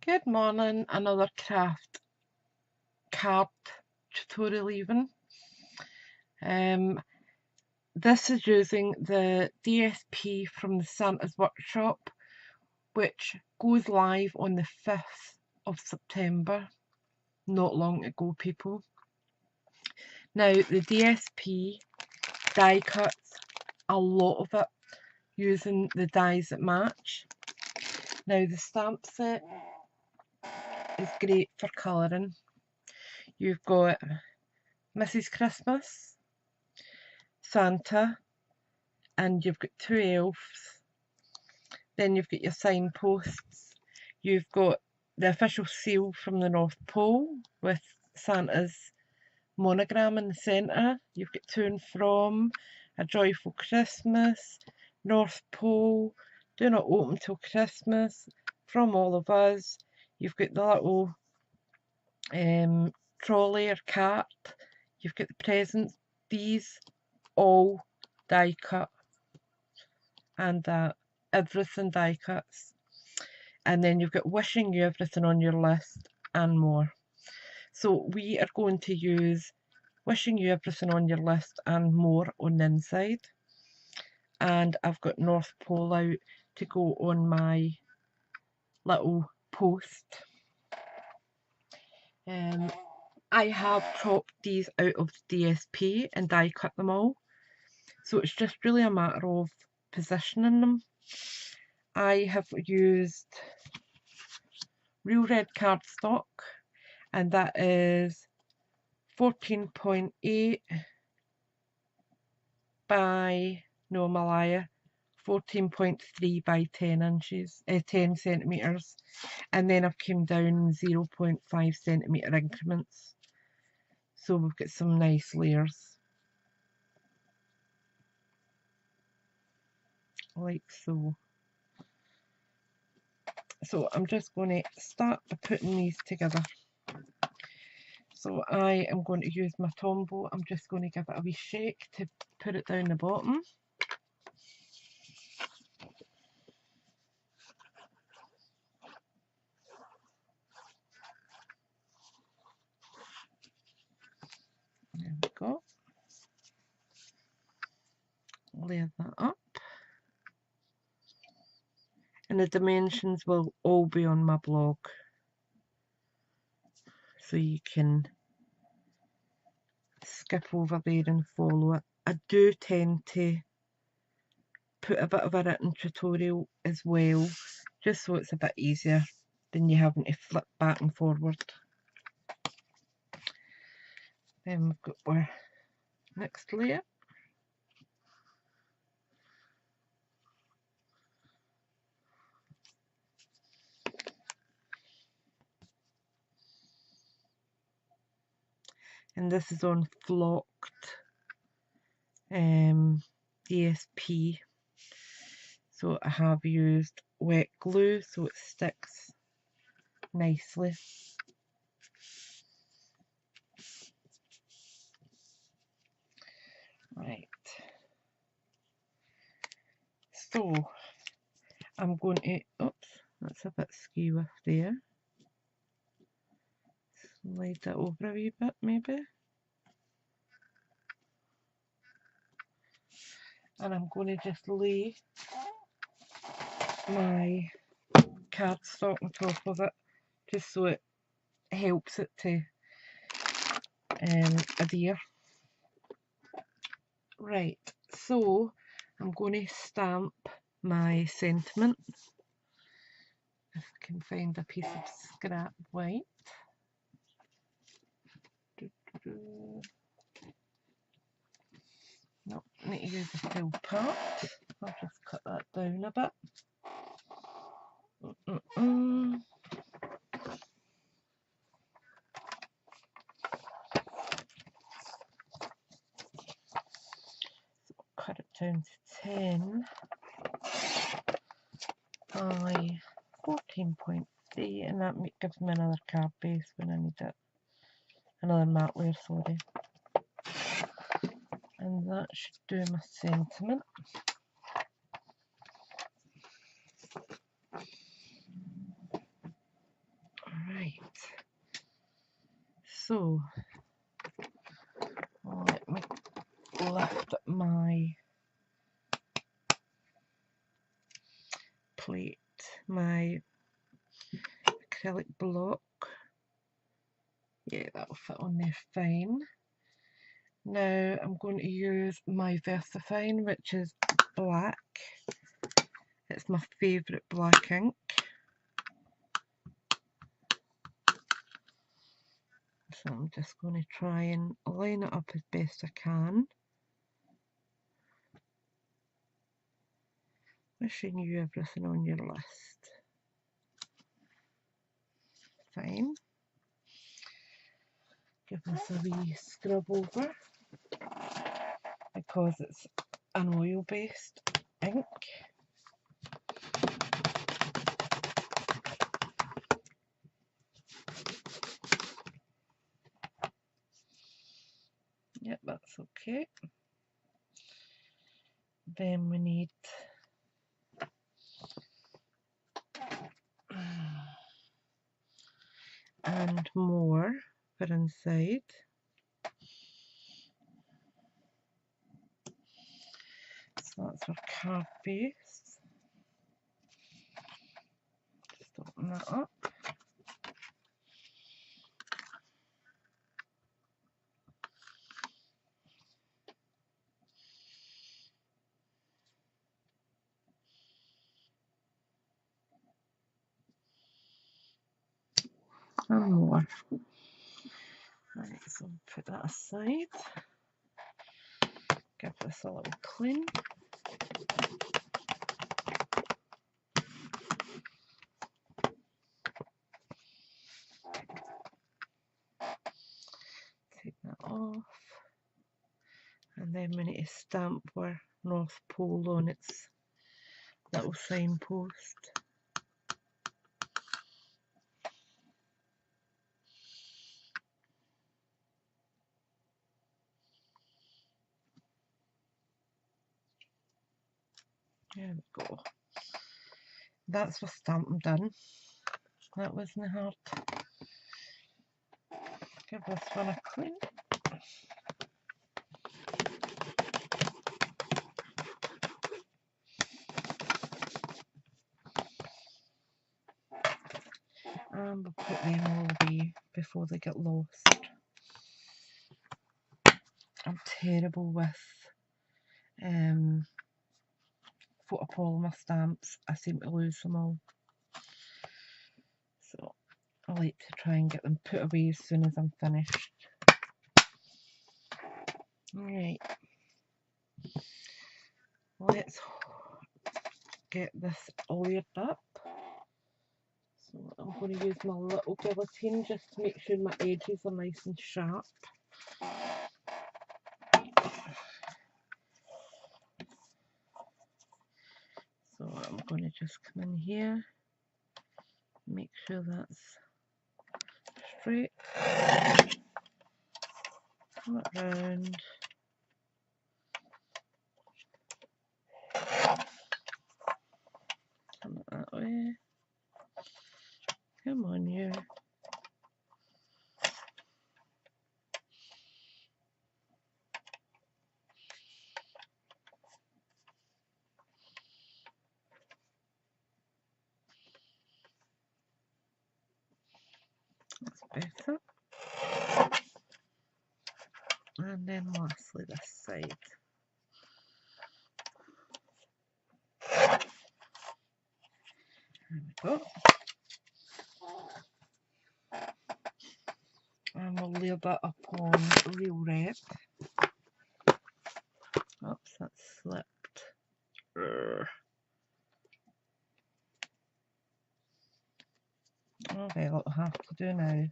Good morning, another craft card tutorial even. This is using the DSP from the Santa's Workshop, which goes live on the 5th of September, not long ago people. Now the DSP die cuts a lot of it using the dies that match. Now the stamp set is great for colouring. You've got Mrs. Christmas, Santa, and you've got two elves. Then you've got your signposts. You've got the official seal from the North Pole with Santa's monogram in the centre. You've got to and from, a joyful Christmas, North Pole, do not open till Christmas, from all of us. You've got the little trolley or cart. You've got the presents. These all die cut, and everything die cuts. And then you've got wishing you everything on your list and more. So we are going to use wishing you everything on your list and more on the inside. And I've got North Pole out to go on my little post. I have chopped these out of the DSP and die cut them all. So it's just really a matter of positioning them. I have used Real Red cardstock, and that is 14.8 by, no, Malaya, 14.3 by 10 inches, 10 centimetres, and then I've come down 0.5 centimetre increments. So we've got some nice layers, like so. So I'm just going to start by putting these together. So I am going to use my Tombow. I'm just going to give it a wee shake to put it down the bottom. There we go. Layer that up. And the dimensions will all be on my blog, so you can skip over there and follow it. I do tend to put a bit of a written tutorial as well, just so it's a bit easier than you having to flip back and forward. Then we've got our next layer. And this is on flocked DSP. So I have used wet glue so it sticks nicely. Right. So I'm going to, oops, that's a bit skew off there. Slide that over a wee bit maybe. And I'm going to just lay my cardstock on top of it, just so it helps it to adhere. Right, so I'm going to stamp my sentiment. If I can find a piece of scrap white. No, I need to use a full part. I'll just cut that down a bit. So cut it down to 10 by 14.3, and that gives me another card base when I need it. Another matte layer, sorry. And that should do my sentiment. So let me lift my plate, my acrylic block. Yeah, that'll fit on there fine. Now I'm going to use my VersaFine, which is black. It's my favourite black ink. So I'm just going to try and line it up as best I can. Wishing you everything on your list. Fine. Give this a wee scrub over because it's an oil-based ink. Yep, that's okay. Then we need and more for inside. So that's our card base. Just open that up. And more. Right, so put that aside. Give this a little clean. Take that off. And then we need to stamp our North Pole on its little signpost. There we go. That's the stamp done. That wasn't hard. Give this one a clean. And we'll put them all away before they get lost. I'm terrible with photopolymer stamps. I seem to lose them all. So I like to try and get them put away as soon as I'm finished. Right. Let's get this layered up. So I'm going to use my little guillotine just to make sure my edges are nice and sharp. So I'm going to just come in here, make sure that's straight, come it round, come it that way, come on you. That's better. And then lastly this side. There we go. And we'll layer that up on real red. Oops, that slipped. Okay, what we'll have to do now.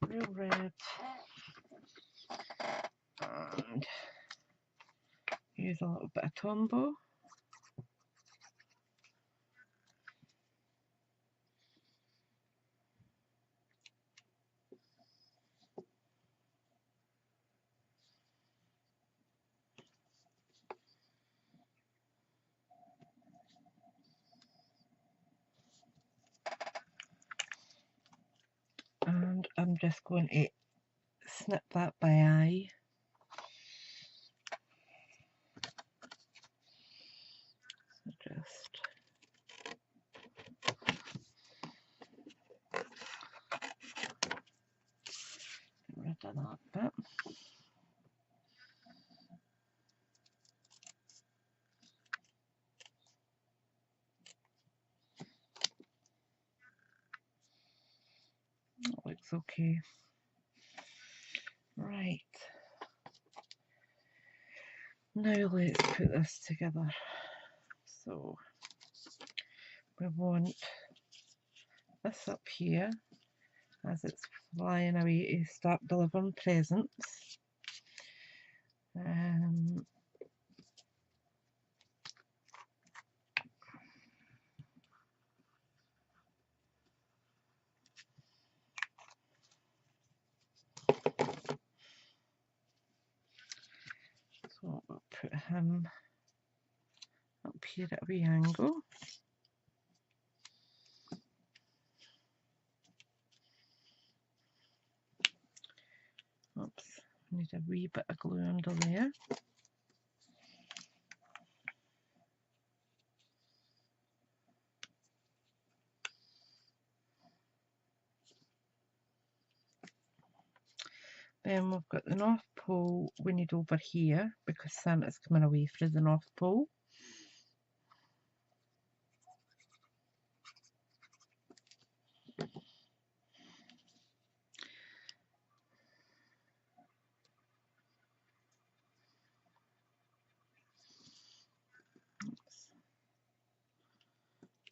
Real red. And use a little bit of Tombow. just going to snip that by eye. So just get rid of that bit. That looks okay. Right. Now let's put this together. So we want this up here as it's flying away to start delivering presents. So we'll put him up here at a wee angle. Oops, need a wee bit of glue under there. Then we've got the North Pole we need over here because Santa's coming away through the North Pole.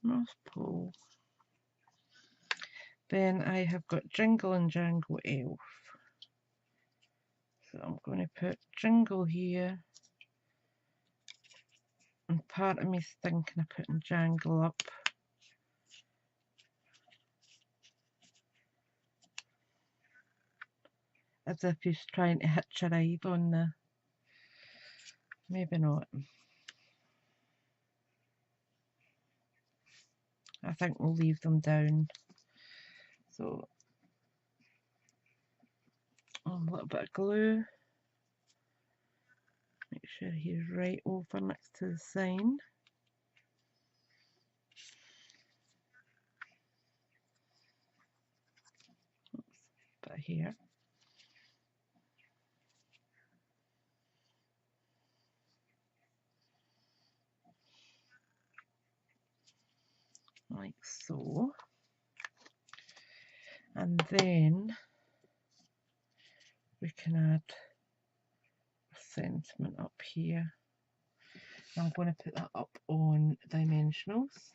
North Pole. Then I have got Jingle and Jangle Elf. So I'm going to put Jingle here. And part of me's thinking of putting Jangle up. As if he's trying to hitch a ride on the... Maybe not. I think we'll leave them down. So a little bit of glue. Make sure he's right over next to the sign. Oops, a bit here. Like so. And then we can add a sentiment up here. I'm going to put that up on dimensionals.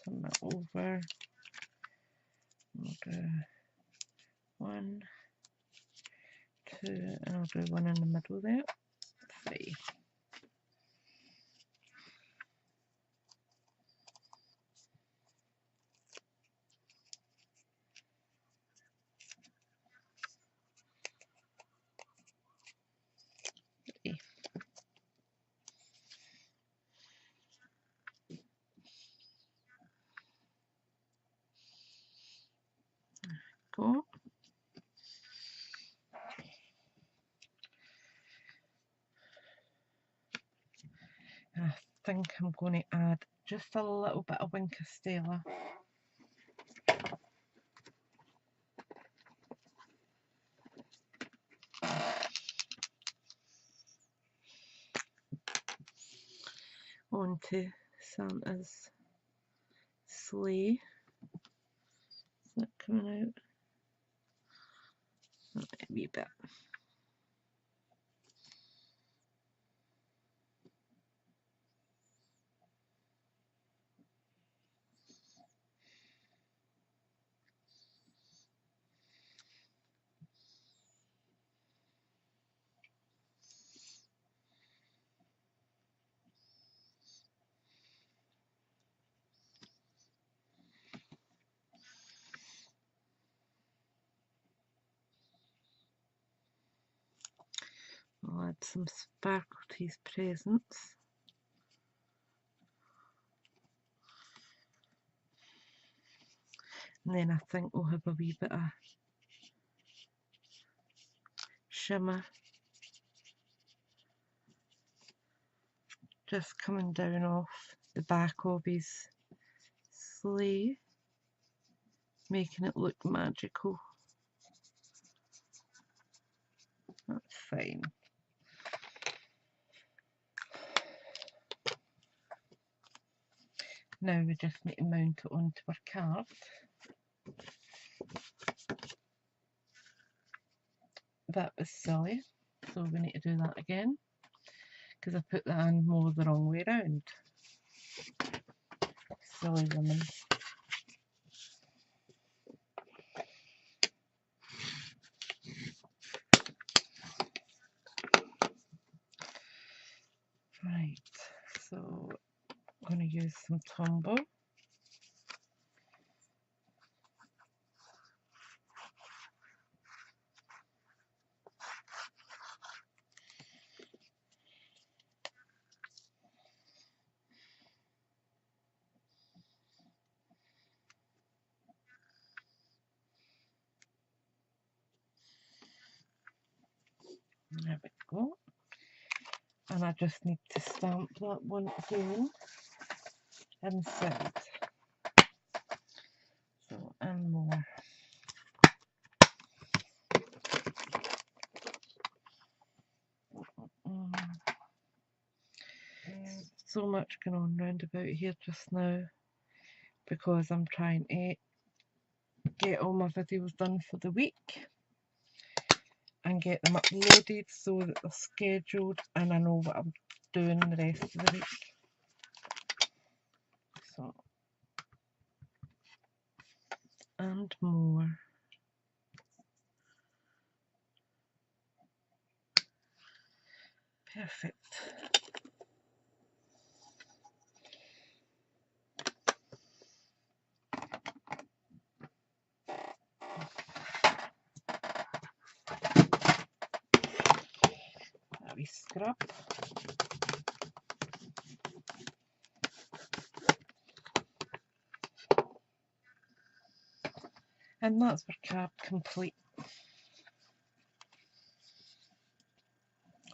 Turn that over. We'll do 1, 2, and I'll do 1 in the middle there. 3. Go. I think I'm going to add just a little bit of Wink of Stella. Onto Santa's sleigh. Is that coming out? A wee bit. I'll add some sparkle to his presents. And then I think we'll have a wee bit of shimmer just coming down off the back of his sleeve, making it look magical. That's fine. Now we just need to mount it onto our card. That was silly, so we need to do that again, because I put that in more the wrong way around. Silly woman. Right, so I'm going to use some Tombow. There we go. And I just need to stamp that one again inside. So, and more. So much going on round about here just now because I'm trying to get all my videos done for the week and get them uploaded so that they're scheduled and I know what I'm doing the rest of the week. So, and more. Perfect. A wee scrub. And that's our card complete.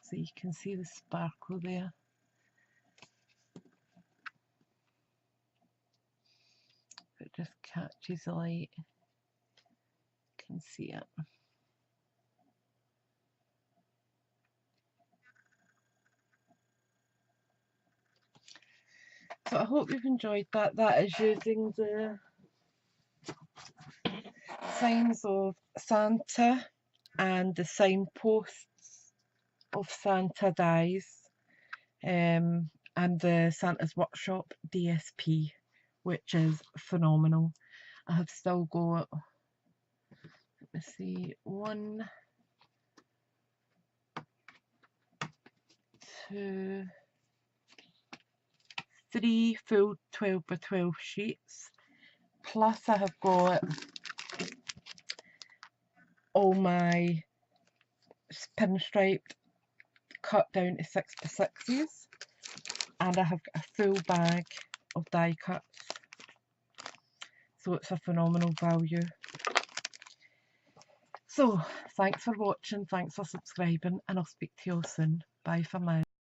So you can see the sparkle there. It just catches the light. You can see it. So I hope you've enjoyed that. That is using the signs of Santa and the signposts of Santa dies, and the Santa's Workshop DSP, which is phenomenal. I have still got, let me see, 1, 2, 3 full 12 by 12 sheets, plus I have got all my pinstriped cut down to 6 by 6s, and I have got a full bag of die cuts, so it's a phenomenal value. So thanks for watching, thanks for subscribing, and I'll speak to you all soon. Bye for now.